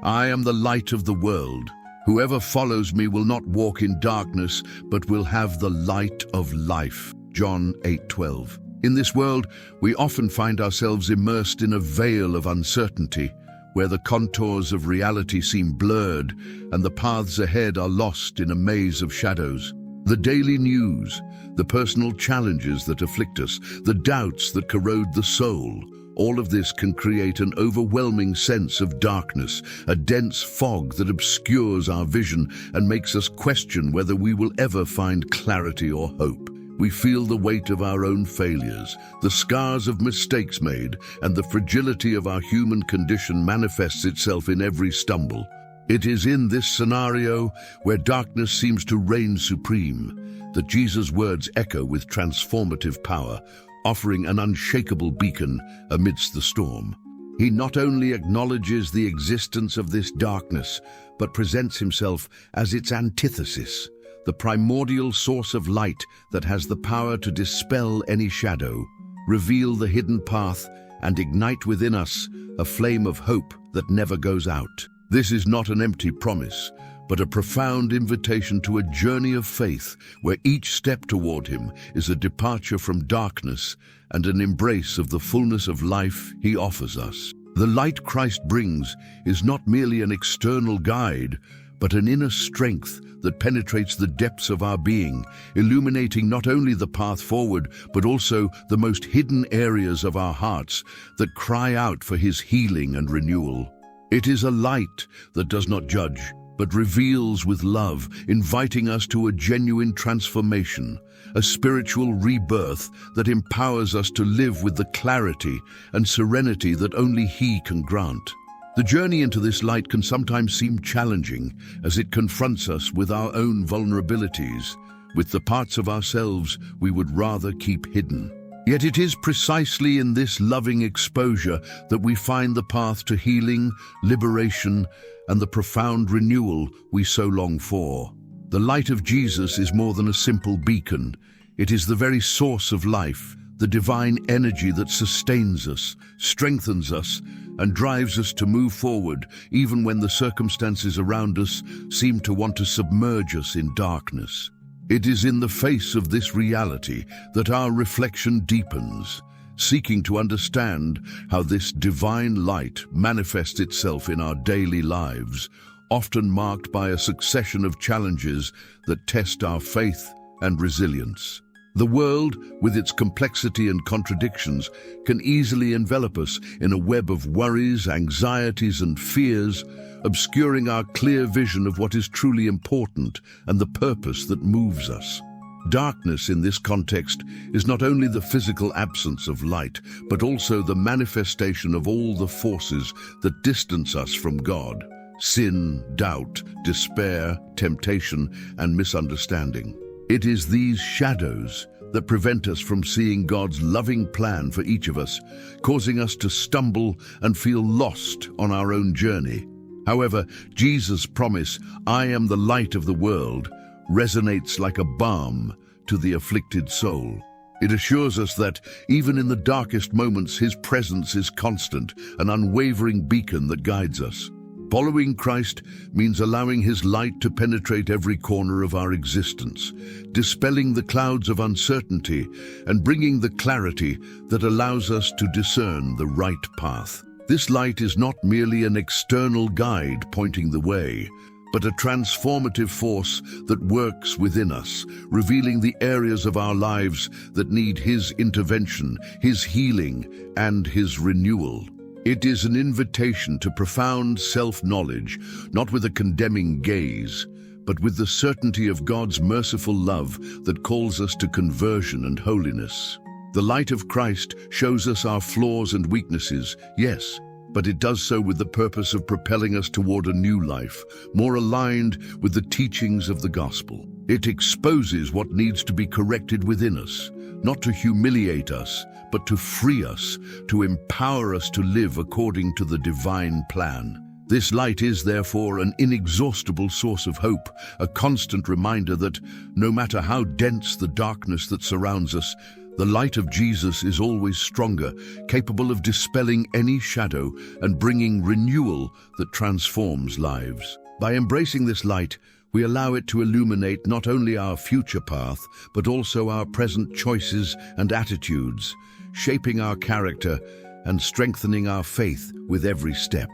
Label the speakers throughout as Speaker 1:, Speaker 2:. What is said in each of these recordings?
Speaker 1: I am the light of the world. Whoever follows me will not walk in darkness, but will have the light of life. John 8:12. In this world, we often find ourselves immersed in a veil of uncertainty, where the contours of reality seem blurred and the paths ahead are lost in a maze of shadows. The daily news, the personal challenges that afflict us, the doubts that corrode the soul, all of this can create an overwhelming sense of darkness, a dense fog that obscures our vision and makes us question whether we will ever find clarity or hope. We feel the weight of our own failures, the scars of mistakes made, and the fragility of our human condition manifests itself in every stumble. It is in this scenario, where darkness seems to reign supreme, that Jesus' words echo with transformative power, offering an unshakable beacon amidst the storm. He not only acknowledges the existence of this darkness, but presents himself as its antithesis, the primordial source of light that has the power to dispel any shadow, reveal the hidden path, and ignite within us a flame of hope that never goes out. This is not an empty promise, but a profound invitation to a journey of faith where each step toward him is a departure from darkness and an embrace of the fullness of life he offers us. The light Christ brings is not merely an external guide, but an inner strength that penetrates the depths of our being, illuminating not only the path forward, but also the most hidden areas of our hearts that cry out for his healing and renewal. It is a light that does not judge, but reveals with love, inviting us to a genuine transformation, a spiritual rebirth that empowers us to live with the clarity and serenity that only he can grant. The journey into this light can sometimes seem challenging as it confronts us with our own vulnerabilities, with the parts of ourselves we would rather keep hidden. Yet it is precisely in this loving exposure that we find the path to healing, liberation, and the profound renewal we so long for. The light of Jesus is more than a simple beacon. It is the very source of life, the divine energy that sustains us, strengthens us, and drives us to move forward even when the circumstances around us seem to want to submerge us in darkness. It is in the face of this reality that our reflection deepens, seeking to understand how this divine light manifests itself in our daily lives, often marked by a succession of challenges that test our faith and resilience. The world, with its complexity and contradictions, can easily envelop us in a web of worries, anxieties, and fears, obscuring our clear vision of what is truly important and the purpose that moves us. Darkness in this context is not only the physical absence of light, but also the manifestation of all the forces that distance us from God: sin, doubt, despair, temptation, and misunderstanding. It is these shadows that prevent us from seeing God's loving plan for each of us, causing us to stumble and feel lost on our own journey. However, Jesus' promise, "I am the light of the world," resonates like a balm to the afflicted soul. It assures us that, even in the darkest moments, his presence is constant, an unwavering beacon that guides us. Following Christ means allowing his light to penetrate every corner of our existence, dispelling the clouds of uncertainty and bringing the clarity that allows us to discern the right path. This light is not merely an external guide pointing the way, but a transformative force that works within us, revealing the areas of our lives that need his intervention, his healing, and his renewal. It is an invitation to profound self-knowledge, not with a condemning gaze, but with the certainty of God's merciful love that calls us to conversion and holiness. The light of Christ shows us our flaws and weaknesses, yes, but it does so with the purpose of propelling us toward a new life, more aligned with the teachings of the gospel. It exposes what needs to be corrected within us, not to humiliate us, but to free us, to empower us to live according to the divine plan. This light is therefore an inexhaustible source of hope, a constant reminder that no matter how dense the darkness that surrounds us, The light of Jesus is always stronger, capable of dispelling any shadow and bringing renewal that transforms lives. By embracing this light, we allow it to illuminate not only our future path, but also our present choices and attitudes, shaping our character and strengthening our faith with every step.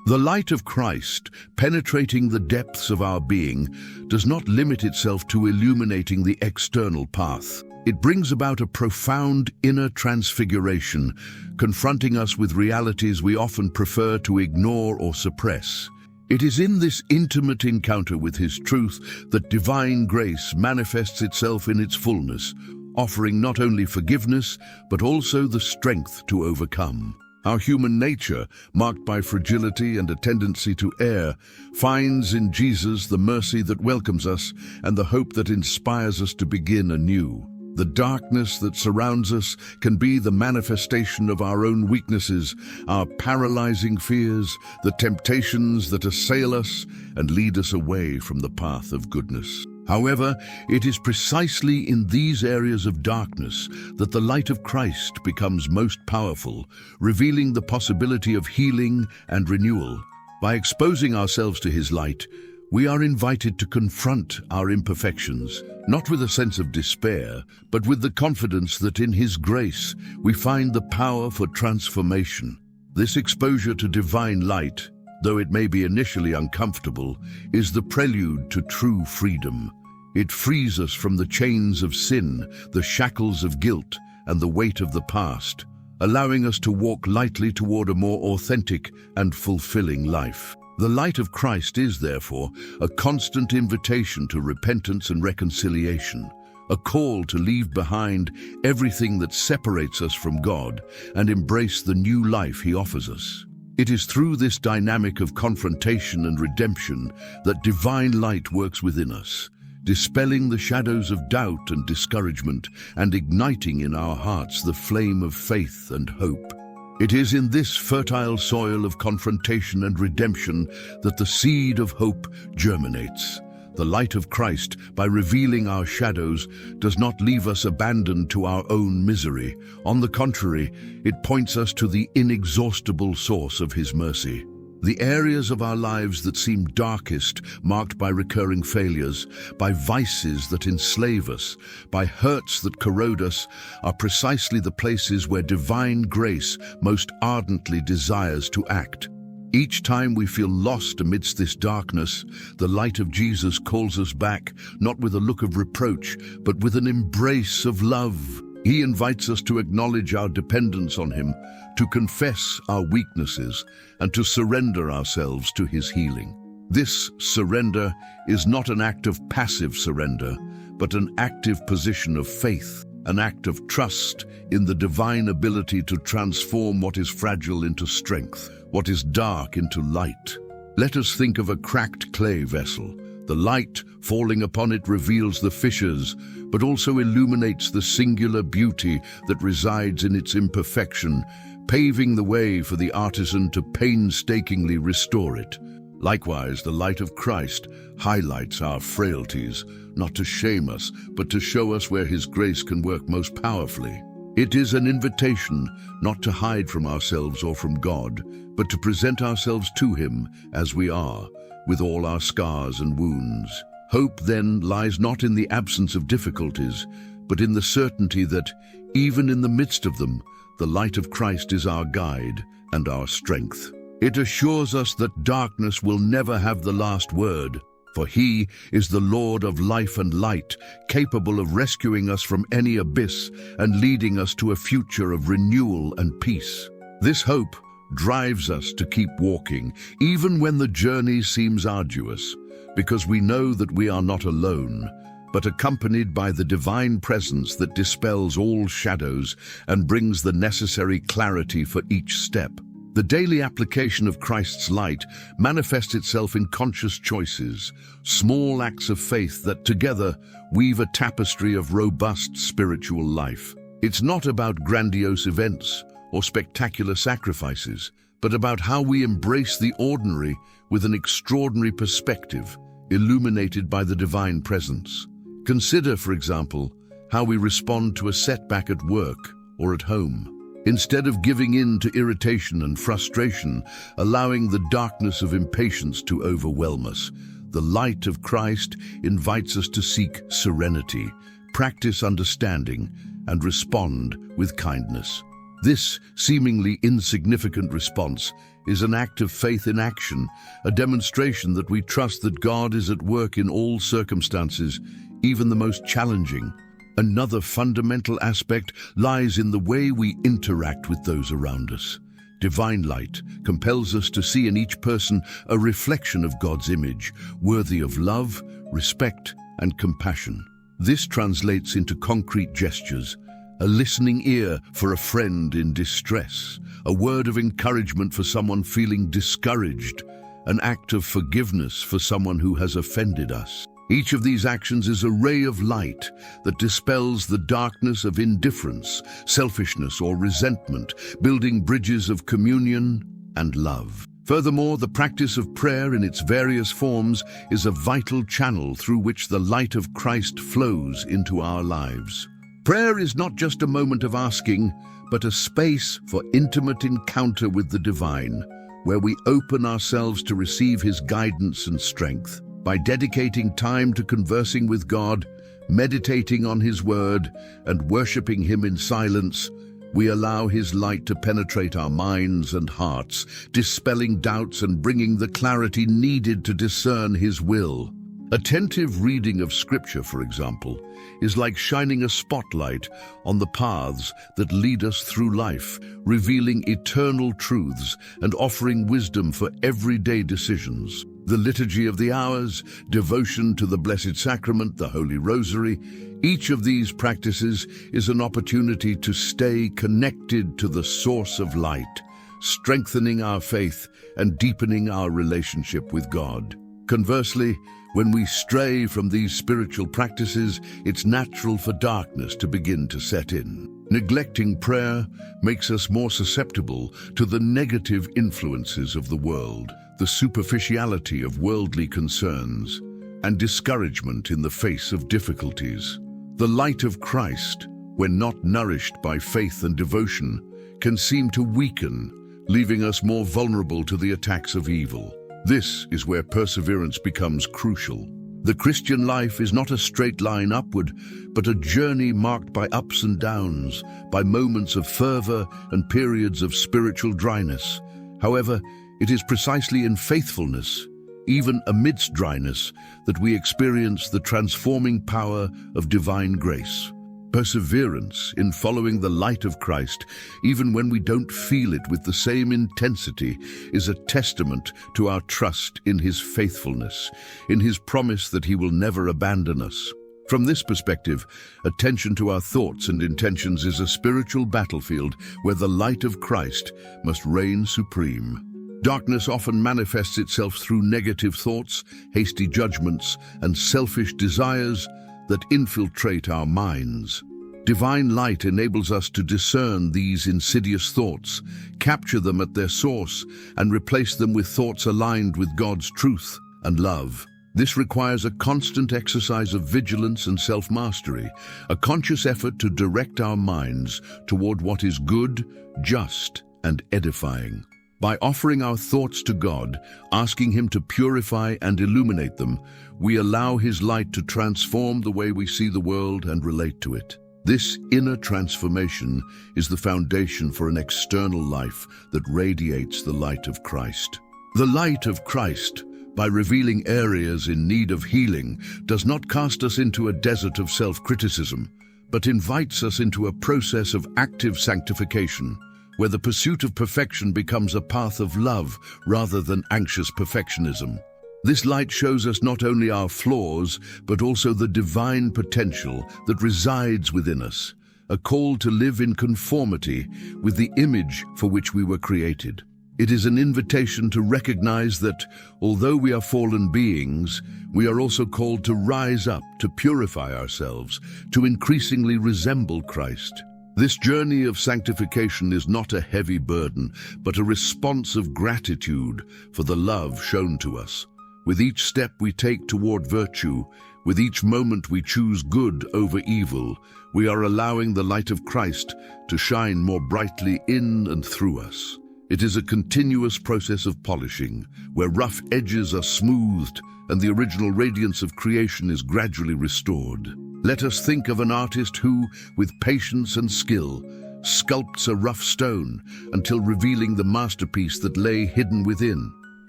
Speaker 1: The light of Christ, penetrating the depths of our being, does not limit itself to illuminating the external path. It brings about a profound inner transfiguration, confronting us with realities we often prefer to ignore or suppress. It is in this intimate encounter with His truth that divine grace manifests itself in its fullness, offering not only forgiveness, but also the strength to overcome. Our human nature, marked by fragility and a tendency to err, finds in Jesus the mercy that welcomes us and the hope that inspires us to begin anew. The darkness that surrounds us can be the manifestation of our own weaknesses, our paralyzing fears, the temptations that assail us and lead us away from the path of goodness. However, it is precisely in these areas of darkness that the light of Christ becomes most powerful, revealing the possibility of healing and renewal. By exposing ourselves to His light, we are invited to confront our imperfections, not with a sense of despair, but with the confidence that in His grace we find the power for transformation. This exposure to divine light, though it may be initially uncomfortable, is the prelude to true freedom. It frees us from the chains of sin, the shackles of guilt, and the weight of the past, allowing us to walk lightly toward a more authentic and fulfilling life. The light of Christ is, therefore, a constant invitation to repentance and reconciliation, a call to leave behind everything that separates us from God and embrace the new life He offers us. It is through this dynamic of confrontation and redemption that divine light works within us, dispelling the shadows of doubt and discouragement and igniting in our hearts the flame of faith and hope. It is in this fertile soil of confrontation and redemption that the seed of hope germinates. The light of Christ, by revealing our shadows, does not leave us abandoned to our own misery. On the contrary, it points us to the inexhaustible source of His mercy. The areas of our lives that seem darkest, marked by recurring failures, by vices that enslave us, by hurts that corrode us, are precisely the places where divine grace most ardently desires to act. Each time we feel lost amidst this darkness, the light of Jesus calls us back, not with a look of reproach, but with an embrace of love. He invites us to acknowledge our dependence on Him, to confess our weaknesses, and to surrender ourselves to His healing. This surrender is not an act of passive surrender, but an active position of faith, an act of trust in the divine ability to transform what is fragile into strength, what is dark into light. Let us think of a cracked clay vessel. The light falling upon it reveals the fissures, but also illuminates the singular beauty that resides in its imperfection, paving the way for the artisan to painstakingly restore it. Likewise, the light of Christ highlights our frailties, not to shame us, but to show us where His grace can work most powerfully. It is an invitation not to hide from ourselves or from God, but to present ourselves to Him as we are, with all our scars and wounds. Hope, then, lies not in the absence of difficulties, but in the certainty that, even in the midst of them, the light of Christ is our guide and our strength. It assures us that darkness will never have the last word, for He is the Lord of life and light, capable of rescuing us from any abyss and leading us to a future of renewal and peace. This hope drives us to keep walking, even when the journey seems arduous, because we know that we are not alone, but accompanied by the divine presence that dispels all shadows and brings the necessary clarity for each step. The daily application of Christ's light manifests itself in conscious choices, small acts of faith that together weave a tapestry of robust spiritual life. It's not about grandiose events or spectacular sacrifices, but about how we embrace the ordinary with an extraordinary perspective, illuminated by the divine presence. Consider, for example, how we respond to a setback at work or at home. Instead of giving in to irritation and frustration, allowing the darkness of impatience to overwhelm us, the light of Christ invites us to seek serenity, practice understanding, and respond with kindness. This seemingly insignificant response is an act of faith in action, a demonstration that we trust that God is at work in all circumstances, even the most challenging. Another fundamental aspect lies in the way we interact with those around us. Divine light compels us to see in each person a reflection of God's image, worthy of love, respect, and compassion. This translates into concrete gestures: a listening ear for a friend in distress, a word of encouragement for someone feeling discouraged, an act of forgiveness for someone who has offended us. Each of these actions is a ray of light that dispels the darkness of indifference, selfishness, or resentment, building bridges of communion and love. Furthermore, the practice of prayer in its various forms is a vital channel through which the light of Christ flows into our lives. Prayer is not just a moment of asking, but a space for intimate encounter with the divine, where we open ourselves to receive His guidance and strength. By dedicating time to conversing with God, meditating on His Word, and worshiping Him in silence, we allow His light to penetrate our minds and hearts, dispelling doubts and bringing the clarity needed to discern His will. Attentive reading of Scripture, for example, is like shining a spotlight on the paths that lead us through life, revealing eternal truths and offering wisdom for everyday decisions. The Liturgy of the Hours, devotion to the Blessed Sacrament, the Holy Rosary, each of these practices is an opportunity to stay connected to the source of light, strengthening our faith and deepening our relationship with God. Conversely, when we stray from these spiritual practices, it's natural for darkness to begin to set in. Neglecting prayer makes us more susceptible to the negative influences of the world, the superficiality of worldly concerns, and discouragement in the face of difficulties. The light of Christ, when not nourished by faith and devotion, can seem to weaken, leaving us more vulnerable to the attacks of evil. This is where perseverance becomes crucial. The Christian life is not a straight line upward, but a journey marked by ups and downs, by moments of fervor and periods of spiritual dryness. However, it is precisely in faithfulness, even amidst dryness, that we experience the transforming power of divine grace. Perseverance in following the light of Christ, even when we don't feel it with the same intensity, is a testament to our trust in His faithfulness, in His promise that He will never abandon us. From this perspective, attention to our thoughts and intentions is a spiritual battlefield where the light of Christ must reign supreme. Darkness often manifests itself through negative thoughts, hasty judgments, and selfish desires that infiltrate our minds. Divine light enables us to discern these insidious thoughts, capture them at their source, and replace them with thoughts aligned with God's truth and love. This requires a constant exercise of vigilance and self-mastery, a conscious effort to direct our minds toward what is good, just, and edifying. By offering our thoughts to God, asking Him to purify and illuminate them, we allow His light to transform the way we see the world and relate to it. This inner transformation is the foundation for an external life that radiates the light of Christ. The light of Christ, by revealing areas in need of healing, does not cast us into a desert of self-criticism, but invites us into a process of active sanctification, where the pursuit of perfection becomes a path of love rather than anxious perfectionism. This light shows us not only our flaws, but also the divine potential that resides within us, a call to live in conformity with the image for which we were created. It is an invitation to recognize that, although we are fallen beings, we are also called to rise up, to purify ourselves, to increasingly resemble Christ. This journey of sanctification is not a heavy burden, but a response of gratitude for the love shown to us. With each step we take toward virtue, With each moment we choose good over evil, we are allowing the light of Christ to shine more brightly in and through us. It is a continuous process of polishing, where rough edges are smoothed and the original radiance of creation is gradually restored. Let us think of an artist who, with patience and skill, sculpts a rough stone until revealing the masterpiece that lay hidden within.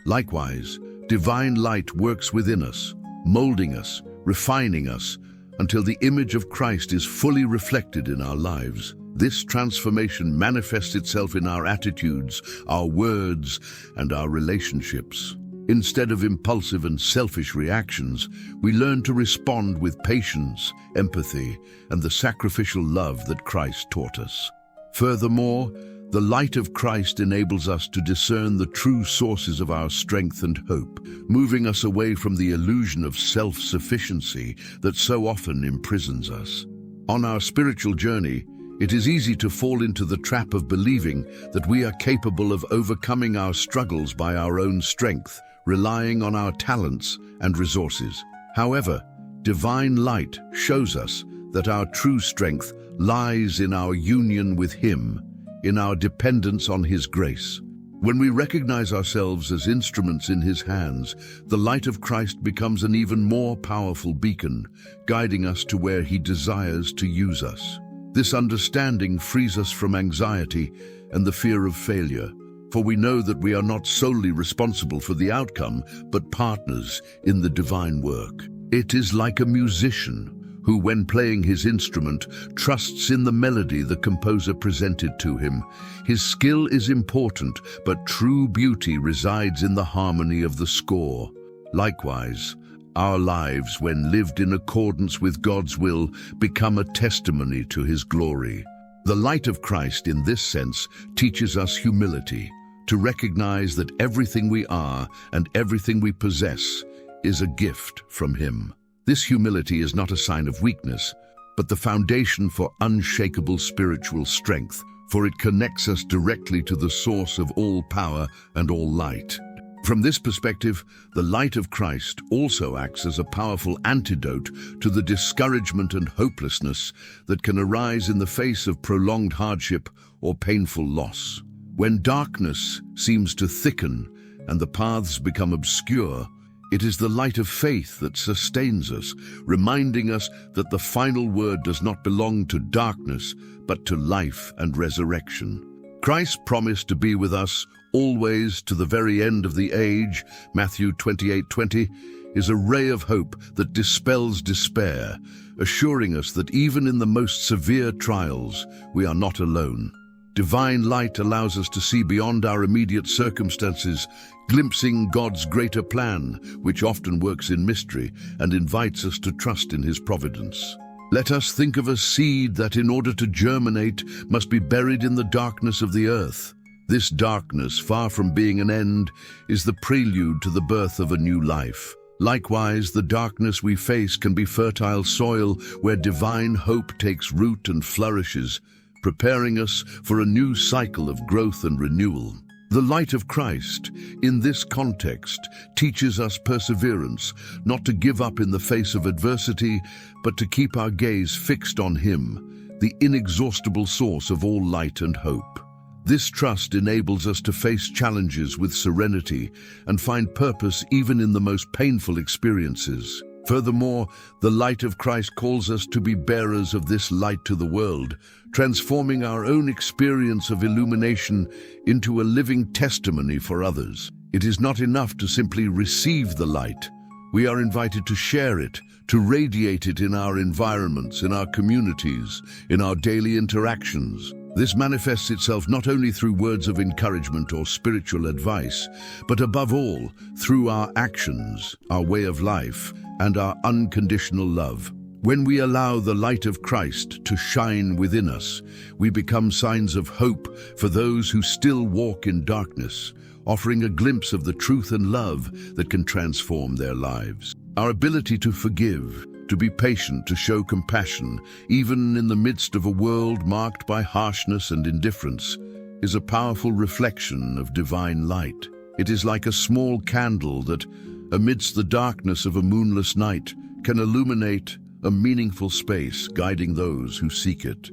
Speaker 1: Likewise, divine light works within us, molding us, refining us, until the image of Christ is fully reflected in our lives. This transformation manifests itself in our attitudes, our words, and our relationships. Instead of impulsive and selfish reactions, we learn to respond with patience, empathy, and the sacrificial love that Christ taught us. Furthermore, the light of Christ enables us to discern the true sources of our strength and hope, moving us away from the illusion of self-sufficiency that so often imprisons us. On our spiritual journey, it is easy to fall into the trap of believing that we are capable of overcoming our struggles by our own strength, relying on our talents and resources. However, divine light shows us that our true strength lies in our union with Him, in our dependence on His grace. When we recognize ourselves as instruments in His hands, the light of Christ becomes an even more powerful beacon, guiding us to where He desires to use us. This understanding frees us from anxiety and the fear of failure, for we know that we are not solely responsible for the outcome, but partners in the divine work. It is like a musician who, when playing his instrument, trusts in the melody the composer presented to him. His skill is important, but true beauty resides in the harmony of the score. Likewise, our lives, when lived in accordance with God's will, become a testimony to His glory. The light of Christ, in this sense, teaches us humility, to recognize that everything we are and everything we possess is a gift from Him. This humility is not a sign of weakness, but the foundation for unshakable spiritual strength, for it connects us directly to the source of all power and all light. From this perspective, the light of Christ also acts as a powerful antidote to the discouragement and hopelessness that can arise in the face of prolonged hardship or painful loss. When darkness seems to thicken and the paths become obscure, it is the light of faith that sustains us, reminding us that the final word does not belong to darkness, but to life and resurrection. Christ's promise to be with us always to the very end of the age, Matthew 28:20, is a ray of hope that dispels despair, assuring us that even in the most severe trials, we are not alone. Divine light allows us to see beyond our immediate circumstances, glimpsing God's greater plan, which often works in mystery and invites us to trust in His providence. Let us think of a seed that, in order to germinate, must be buried in the darkness of the earth. This darkness, far from being an end, is the prelude to the birth of a new life. Likewise, the darkness we face can be fertile soil where divine hope takes root and flourishes, preparing us for a new cycle of growth and renewal. The light of Christ, in this context, teaches us perseverance, not to give up in the face of adversity, but to keep our gaze fixed on Him, the inexhaustible source of all light and hope. This trust enables us to face challenges with serenity and find purpose even in the most painful experiences. Furthermore, the light of Christ calls us to be bearers of this light to the world, transforming our own experience of illumination into a living testimony for others. It is not enough to simply receive the light. We are invited to share it, to radiate it in our environments, in our communities, in our daily interactions. This manifests itself not only through words of encouragement or spiritual advice, but above all, through our actions, our way of life, and our unconditional love. When we allow the light of Christ to shine within us, we become signs of hope for those who still walk in darkness, offering a glimpse of the truth and love that can transform their lives. Our ability to forgive, to be patient, to show compassion, even in the midst of a world marked by harshness and indifference, is a powerful reflection of divine light. It is like a small candle that, amidst the darkness of a moonless night, can illuminate a meaningful space, guiding those who seek it.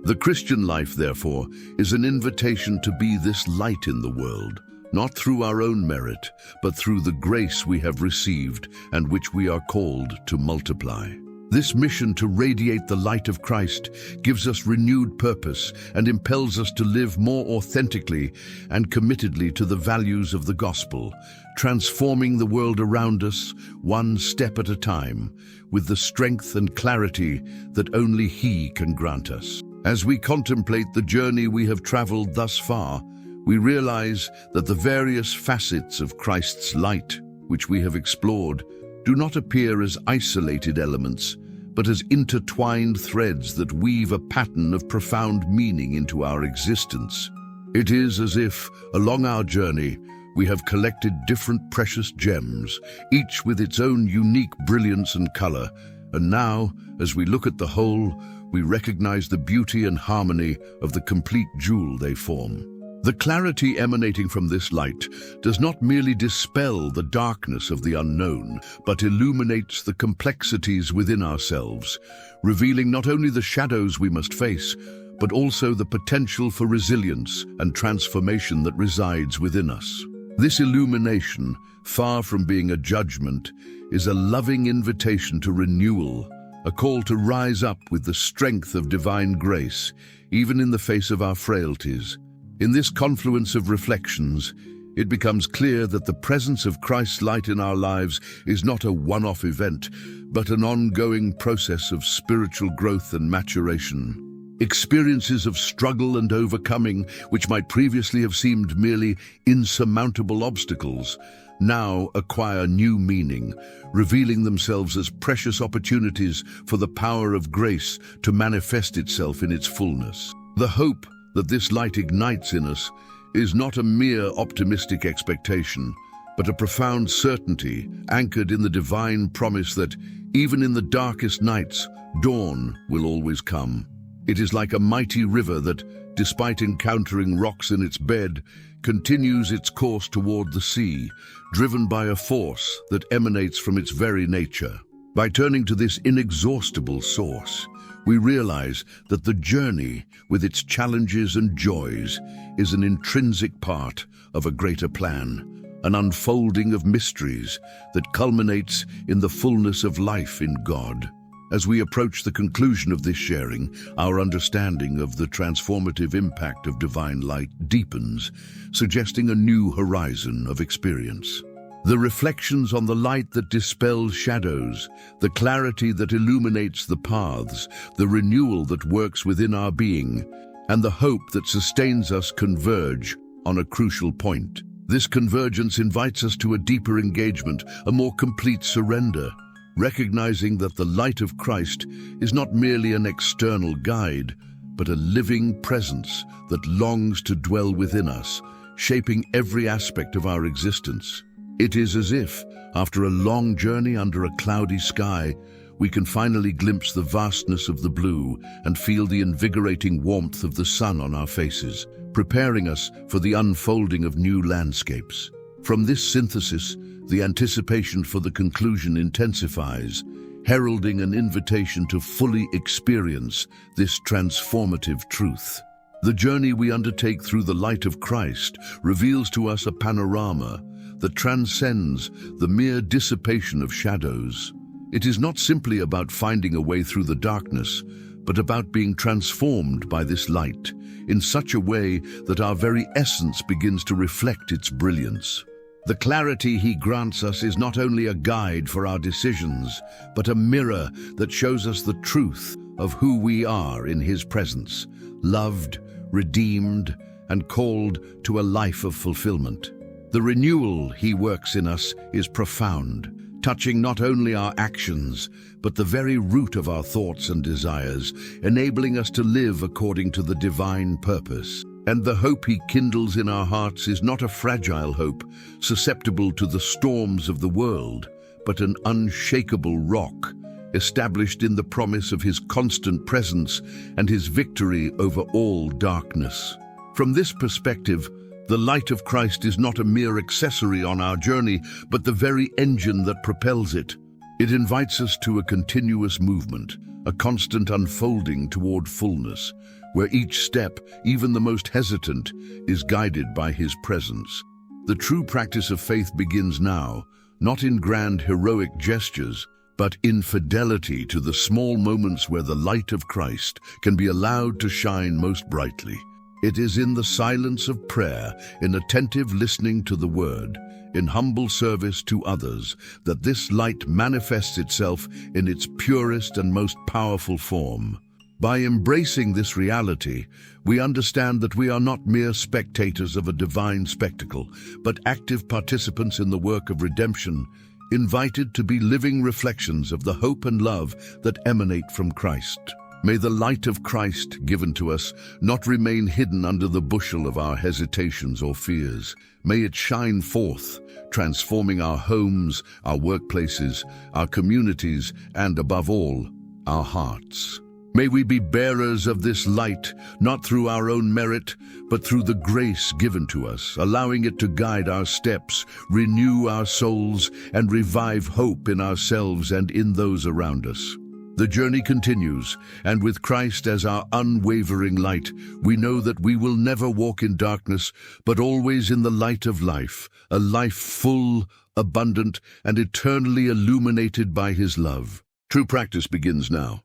Speaker 1: The Christian life, therefore, is an invitation to be this light in the world, not through our own merit, but through the grace we have received and which we are called to multiply. This mission to radiate the light of Christ gives us renewed purpose and impels us to live more authentically and committedly to the values of the gospel, transforming the world around us one step at a time with the strength and clarity that only He can grant us. As we contemplate the journey we have traveled thus far, we realize that the various facets of Christ's light, which we have explored, do not appear as isolated elements, but as intertwined threads that weave a pattern of profound meaning into our existence. It is as if, along our journey, we have collected different precious gems, each with its own unique brilliance and color, and now, as we look at the whole, we recognize the beauty and harmony of the complete jewel they form. The clarity emanating from this light does not merely dispel the darkness of the unknown, but illuminates the complexities within ourselves, revealing not only the shadows we must face, but also the potential for resilience and transformation that resides within us. This illumination, far from being a judgment, is a loving invitation to renewal, a call to rise up with the strength of divine grace, even in the face of our frailties. In this confluence of reflections, it becomes clear that the presence of Christ's light in our lives is not a one-off event, but an ongoing process of spiritual growth and maturation. Experiences of struggle and overcoming, which might previously have seemed merely insurmountable obstacles, now acquire new meaning, revealing themselves as precious opportunities for the power of grace to manifest itself in its fullness. The hope that this light ignites in us is not a mere optimistic expectation, but a profound certainty anchored in the divine promise that, even in the darkest nights, dawn will always come. It is like a mighty river that, despite encountering rocks in its bed, continues its course toward the sea, driven by a force that emanates from its very nature. By turning to this inexhaustible source, we realize that the journey, with its challenges and joys, is an intrinsic part of a greater plan, an unfolding of mysteries that culminates in the fullness of life in God. As we approach the conclusion of this sharing, our understanding of the transformative impact of divine light deepens, suggesting a new horizon of experience. The reflections on the light that dispels shadows, the clarity that illuminates the paths, the renewal that works within our being, and the hope that sustains us converge on a crucial point. This convergence invites us to a deeper engagement, a more complete surrender, recognizing that the light of Christ is not merely an external guide, but a living presence that longs to dwell within us, shaping every aspect of our existence. It is as if, after a long journey under a cloudy sky, we can finally glimpse the vastness of the blue and feel the invigorating warmth of the sun on our faces, preparing us for the unfolding of new landscapes. From this synthesis, the anticipation for the conclusion intensifies, heralding an invitation to fully experience this transformative truth. The journey we undertake through the light of Christ reveals to us a panorama that transcends the mere dissipation of shadows. It is not simply about finding a way through the darkness, but about being transformed by this light in such a way that our very essence begins to reflect its brilliance. The clarity He grants us is not only a guide for our decisions, but a mirror that shows us the truth of who we are in His presence, loved, redeemed, and called to a life of fulfillment. The renewal He works in us is profound, touching not only our actions, but the very root of our thoughts and desires, enabling us to live according to the divine purpose. And the hope He kindles in our hearts is not a fragile hope, susceptible to the storms of the world, but an unshakable rock, established in the promise of His constant presence and His victory over all darkness. From this perspective, the light of Christ is not a mere accessory on our journey, but the very engine that propels it. It invites us to a continuous movement, a constant unfolding toward fullness, where each step, even the most hesitant, is guided by His presence. The true practice of faith begins now, not in grand heroic gestures, but in fidelity to the small moments where the light of Christ can be allowed to shine most brightly. It is in the silence of prayer, in attentive listening to the Word, in humble service to others, that this light manifests itself in its purest and most powerful form. By embracing this reality, we understand that we are not mere spectators of a divine spectacle, but active participants in the work of redemption, invited to be living reflections of the hope and love that emanate from Christ. May the light of Christ given to us not remain hidden under the bushel of our hesitations or fears. May it shine forth, transforming our homes, our workplaces, our communities, and above all, our hearts. May we be bearers of this light, not through our own merit, but through the grace given to us, allowing it to guide our steps, renew our souls, and revive hope in ourselves and in those around us. The journey continues, and with Christ as our unwavering light, we know that we will never walk in darkness, but always in the light of life, a life full, abundant, and eternally illuminated by His love. True practice begins now.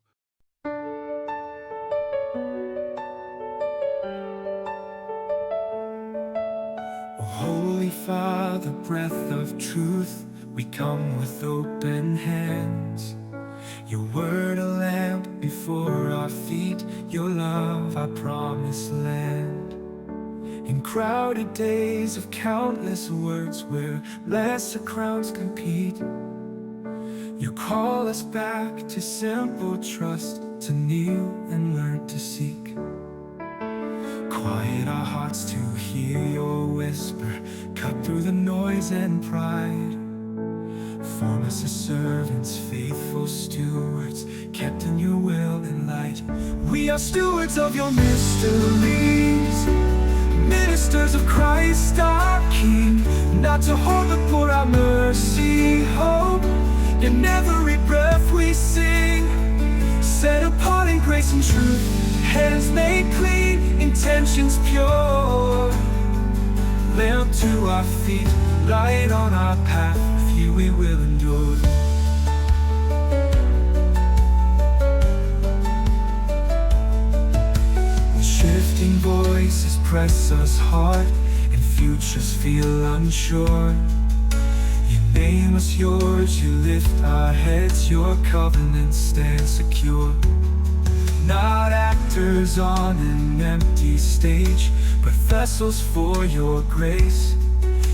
Speaker 2: Holy Father, breath of truth, we come with open hands. Your word a lamp before our feet, your love our promised land. In crowded days of countless words where lesser crowns compete, you call us back to simple trust, to kneel and learn to seek. Quiet our hearts to hear your whisper, cut through the noise and pride. Form us as servants, faithful stewards, kept in your will and light. We are stewards of your mysteries, ministers of Christ our King, not to hold but pour our mercy, hope, in every breath we sing. Set apart in grace and truth, hands made clean, intentions pure. Lamp to our feet, light on our path, with you we will endure. When shifting voices press us hard, and futures feel unsure, you name us yours, you lift our heads, your covenant stands secure. Not actors on an empty stage, but vessels for your grace.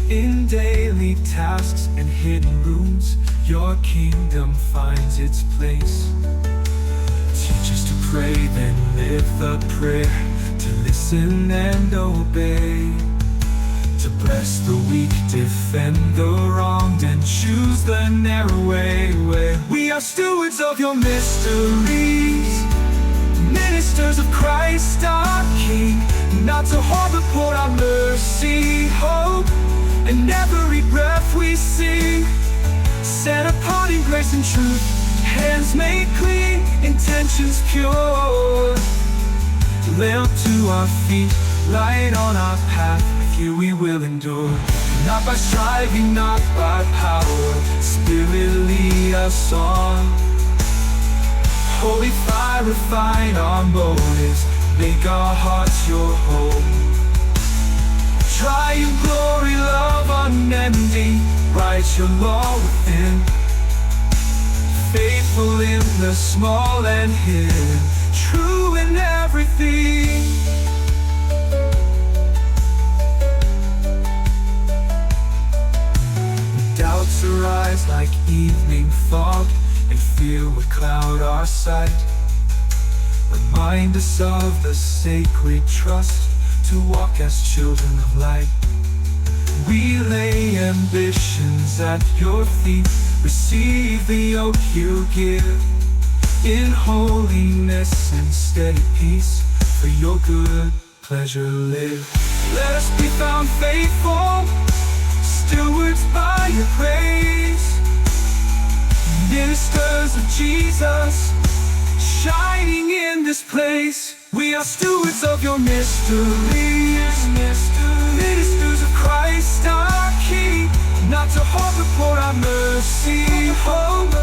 Speaker 2: In daily tasks and hidden rooms, your kingdom finds its place. Teach us to pray, then live the prayer, to listen and obey, to bless the weak, defend the wronged, and choose the narrow way. We are stewards of your mysteries, ministers of Christ our King, not to hold but pour our mercy, hope, in every breath we sing. Set apart in grace and truth, hands made clean, intentions pure. Lamp to our feet, light on our path, with you we will endure. Not by striving, not by power, Spirit lead us on. Holy fire refine our motives, make our hearts your home. Triumph, glory, love unending, write your law within. Faithful in the small and hidden, true in everything. When doubts arise like evening fog, and fear would cloud our sight, remind us of the sacred trust, to walk as children of light. We lay ambitions at your feet, receive the yoke you give. In holiness and steady peace, for your good pleasure live. Let us be found faithful, stewards by your grace. Ministers of Jesus, shining in this place. We are stewards of your mysteries, ministers of Christ our King, not to hope but pour our mercy, hope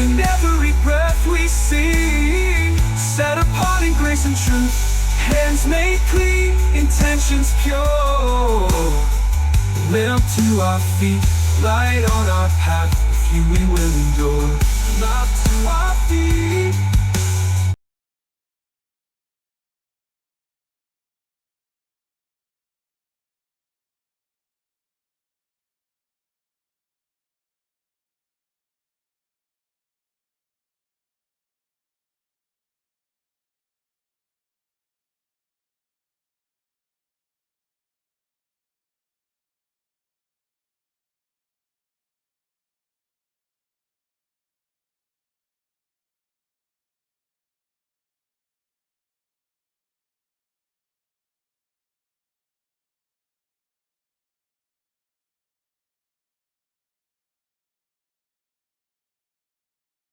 Speaker 2: in every breath we sing. Set apart in grace and truth, hands made clean, intentions pure. Lamp to our feet, light on our path, with you we will endure. Lamp to our feet,